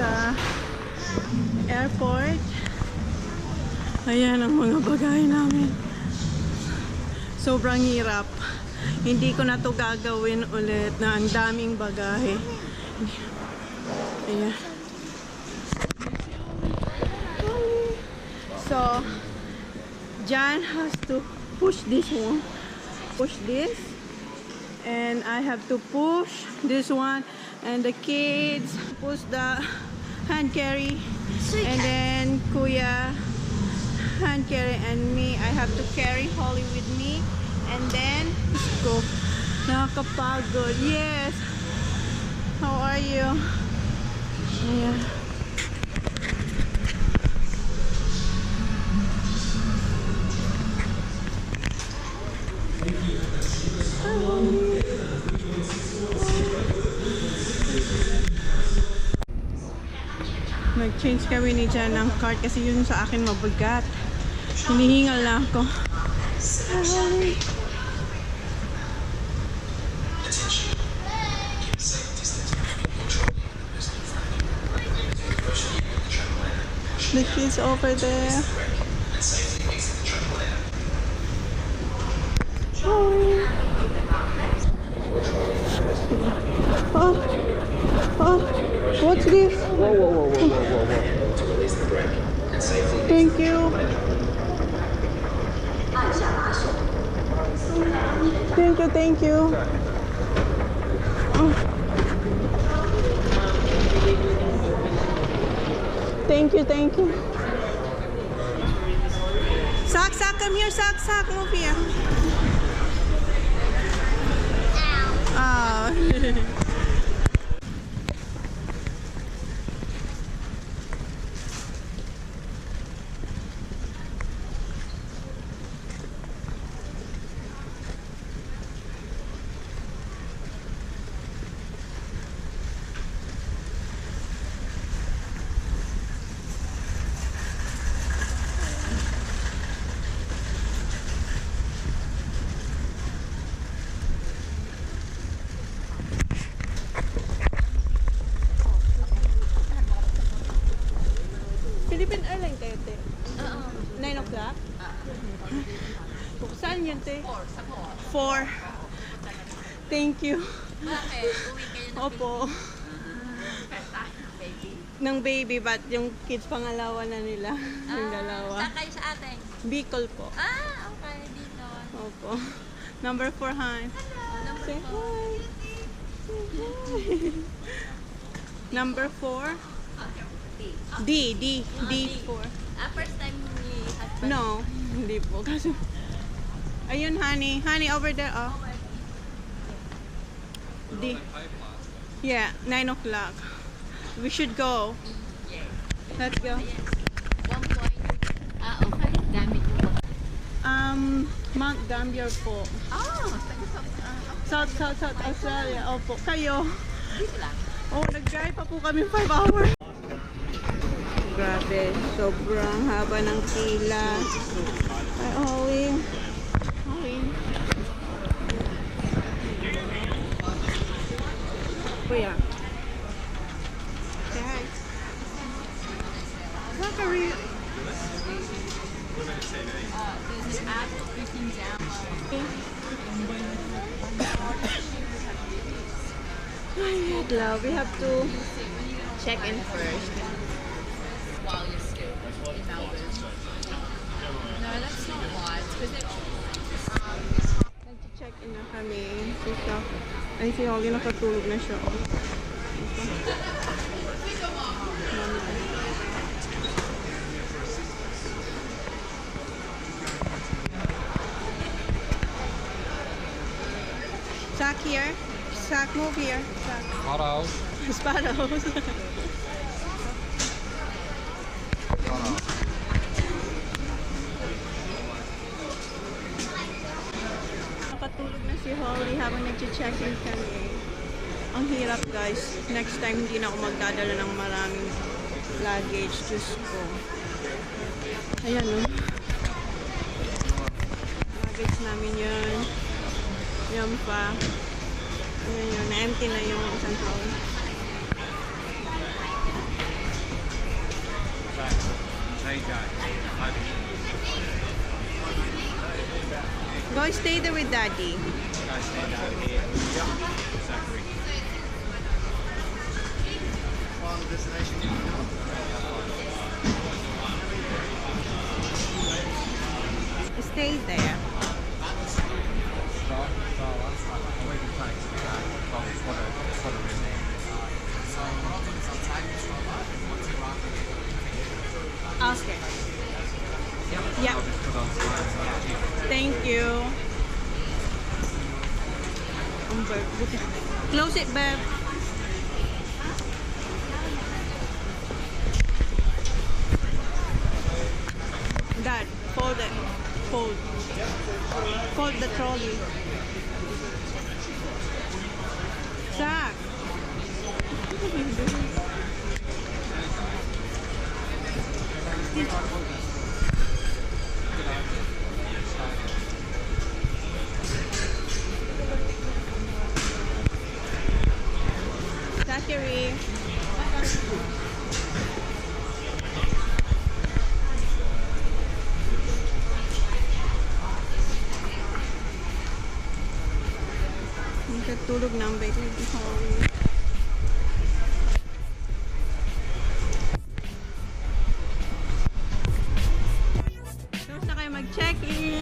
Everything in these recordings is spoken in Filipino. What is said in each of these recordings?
sa airport. Ayan ang mga bagay namin. Sobrang hirap. Hindi ko na to gagawin ulit na ang daming bagahe. Ayan. So, Jan has to push this one. Push this. And I have to push this one. And the kids push the hand carry. And then Kuya hand carry. And me, I have to carry Holly with me. And then, let's go. Nakakapagod. Yes. How are you? Ayan. Nag-change kami ni Jan ng cart kasi yun sa akin mabigat. Hinihingal na ako. The kids over there. Oh, oh, what's this? Whoa. Thank you. Thank you. Oh. Thank you. Sak, come here, Sak, move here. Oh. Philippine Airlines tayo, te. 9 o'clock? Saan yun, te? 4. Thank you. Bakit? Uwi kayo ng Opo. baby? Ng baby, but yung kids pangalawa na nila. Yung dalawa. Saan kayo sa atin? Bicol po. Okay. Dito. Opo. Number 4, Han. Number Say 4. hi. Say hi. Number 4. D 4. First time ni husband? No, hindi po. Kasi, ayun, honey. Honey, over there, oh. D. Yeah, 9 o'clock. We should go. Let's go. 1 point. Okay. Gamit mo ba? Mount Gambier po. South Australia. Opo. Kayo? Dito lang. Oh, nag-drive pa po kami 5 hours. Grabe, sobrang haba ng pila. Ay, Holly. Kuya. Say hi. Zachary. There's an app that you can download. Love, we have to check in first. While you're still in Melbourne. No, that's not why. It's because they're Nag-check in na kami. Ay, si Holly nakatulog na siya. Zach here. Zach, move here. Zach. Sparrows. Nakatulog na si Holly habang nag-check-in kami. Ang hirap, guys. Next time hindi na ako magdadala ng maraming luggage. Diyos ko. Ayan, no? Luggage namin yun. Yan pa. Ayan yun. Na-empty na yung isang taon. Hey, Dad. Go stay there with Daddy. Guys, stand out here. Zachary. Stay there. Okay. Yeah. Thank you. Close it, babe. Dad, fold it. Fold. Fold the trolley. Zach. What are you doing? Zachary. Tulog ng baby Holly. Tapos na kayo mag-check-in.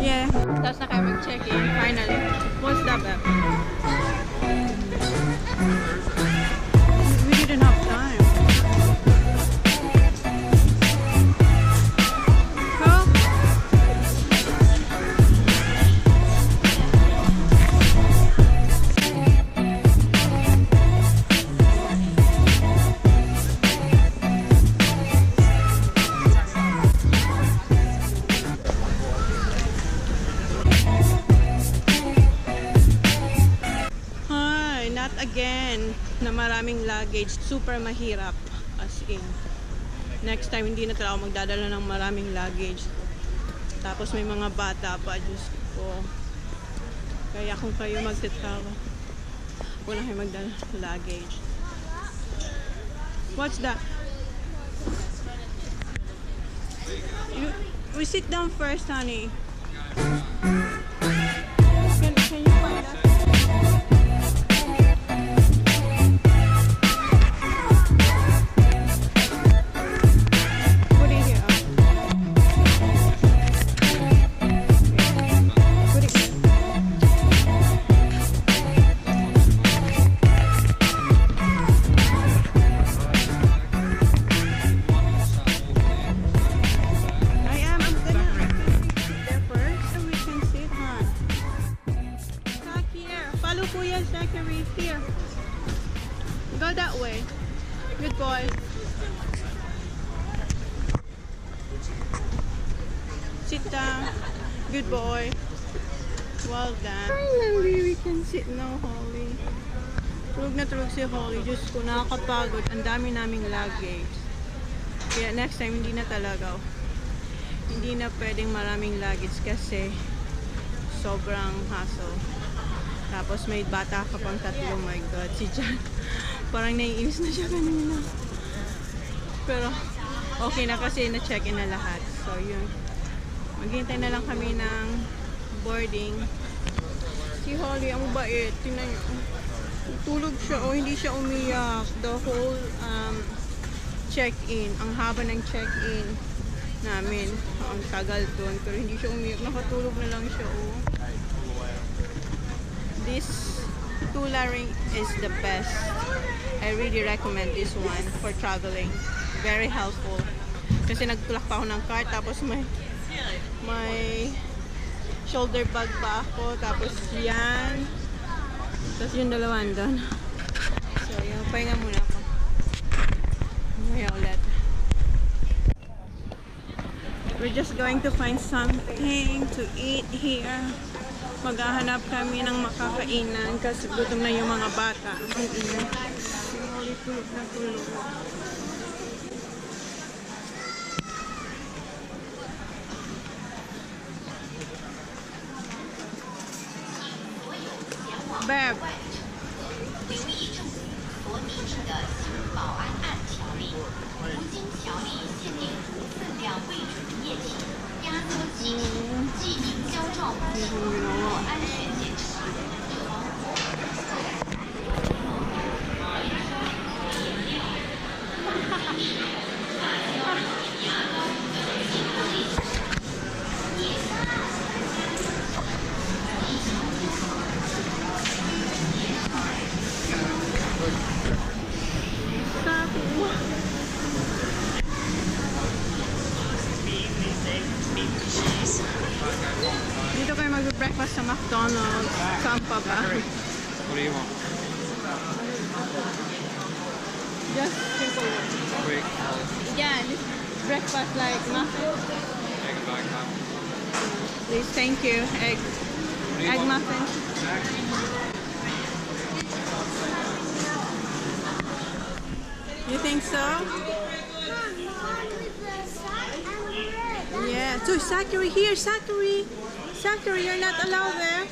Yeah. Tapos na kayo mag-check-in. Finally. What's that, babe? We didn't have time. Huh? Not again na maraming luggage. Super mahirap. As in. Next time, hindi na talaga ako magdadala ng maraming luggage. Tapos may mga bata pa. Diyos ko. Kaya kung kayo magtatawa, huwag na kayo magdala ng luggage. What's that? We sit down first, honey. Can you find that? Zachary, here. Go that way. Good boy. Sit down. Good boy. Well done. Finally, we can sit now, Holly. Tulog na tulog si Holly. Diyos ko, nakakapagod. Ang dami naming luggage. Kaya next time, hindi na talaga. Hindi na pwedeng maraming luggage kasi sobrang hassle. Tapos may bata ka pang tatlo. Oh my God, si Jan. Parang naiinis na siya kanina. Pero okay na kasi na-check-in na lahat. So yun. Maghintay na lang kami ng boarding. Si Holly, ang bait. Tingnan nyo. Tulog siya. O hindi siya umiyak. The whole check-in. Ang haba ng check-in namin. Ang tagal doon. Pero hindi siya umiyak. Nakatulog na lang siya. Oh. This Tula ring is the best. I really recommend this one for traveling. Very helpful. Kasi nagtulak pa ako ng cart, tapos may shoulder bag pa ako, tapos yan. Tapos yung dalawan doon. So, yung pahinga muna ako. Mamaya ulit. We're just going to find something to eat here. Maghahanap kami ng makakainan kasi gutom na yung mga bata. Ang ina. Sinuli, tulog na tulog. Beb. 留意政府所拟定的保安案条例。Hindi ko ginawa. Dito kayo mag-breakfast sa McDonald's. Saan pa ba? What do you want? Just simple. Quick. Yeah, this breakfast like muffin. Egg and black ham. Please, thank you. Egg, What do you egg want? muffin. You think so? Yeah. So Zachary here, Zachary. Zachary, you're not allowed there.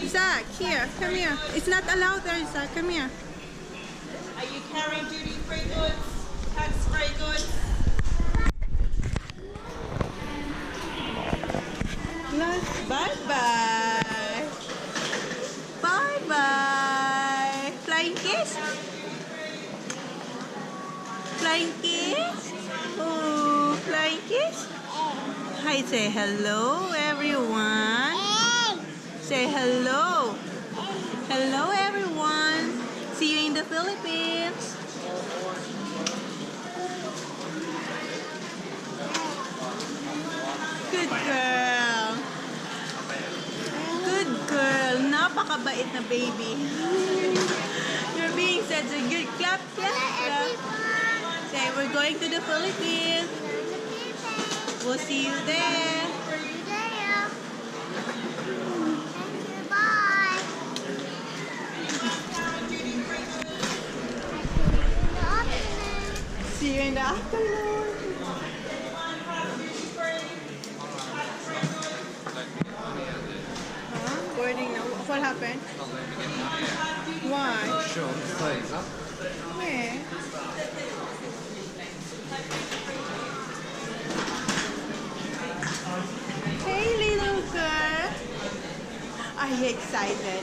Zach, here, come here. It's not allowed there, Zach. Come here. Are you carrying duty-free goods? Tax-free goods? Bye-bye. Bye-bye. Flying kiss? Flying kiss? Oh, flying kiss? Hi, say hello, everyone. Say hello. Hello, everyone. See you in the Philippines. Good girl. Good girl. Napakabait na baby. You're being such a good clap, clap, clap. Say, we're going to the Philippines. We'll see you there. See you in the afternoon. Huh? Boarding now. What happened? Not letting me get money yet. Why? Sure, please, huh? Where? Hey, little girl. Are you excited?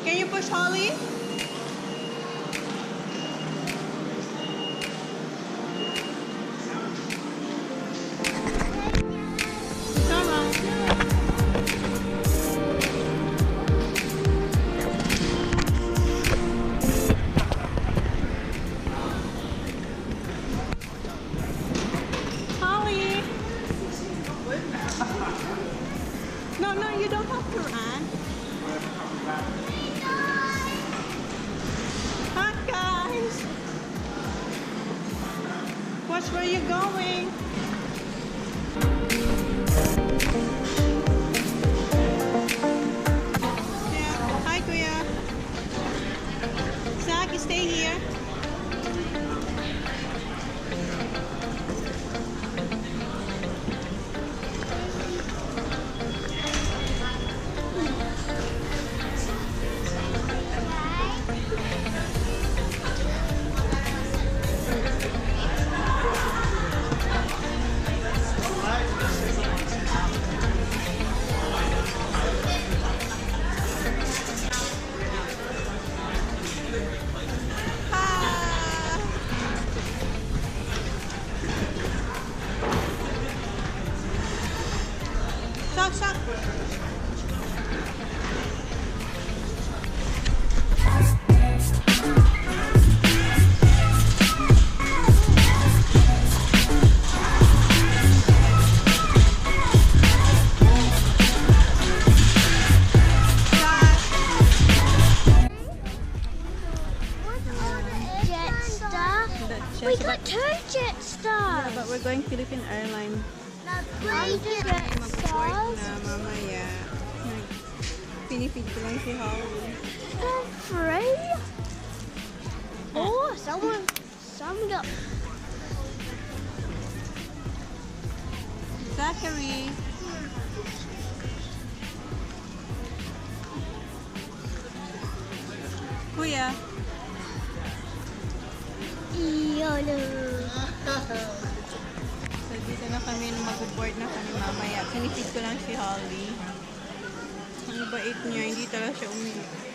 Can you push Holly? Come on. Holly. No, you don't have to run. Hi guys. Watch where you're going. Yeah. Hi Kuya. Zach, you stay here. Jet Star. We got two Jet Stars. But we're going Philippine Airlines. Three Jet Mag-board Stars. na mamaya. Pinipid ko lang si Holly. Three. Oh, someone got. Zachary. Kuya. Yolo. So, dito na kami mag-board na kami mamaya. Pinipid ko lang si Holly. Ang bait niya, hindi talaga siya umili.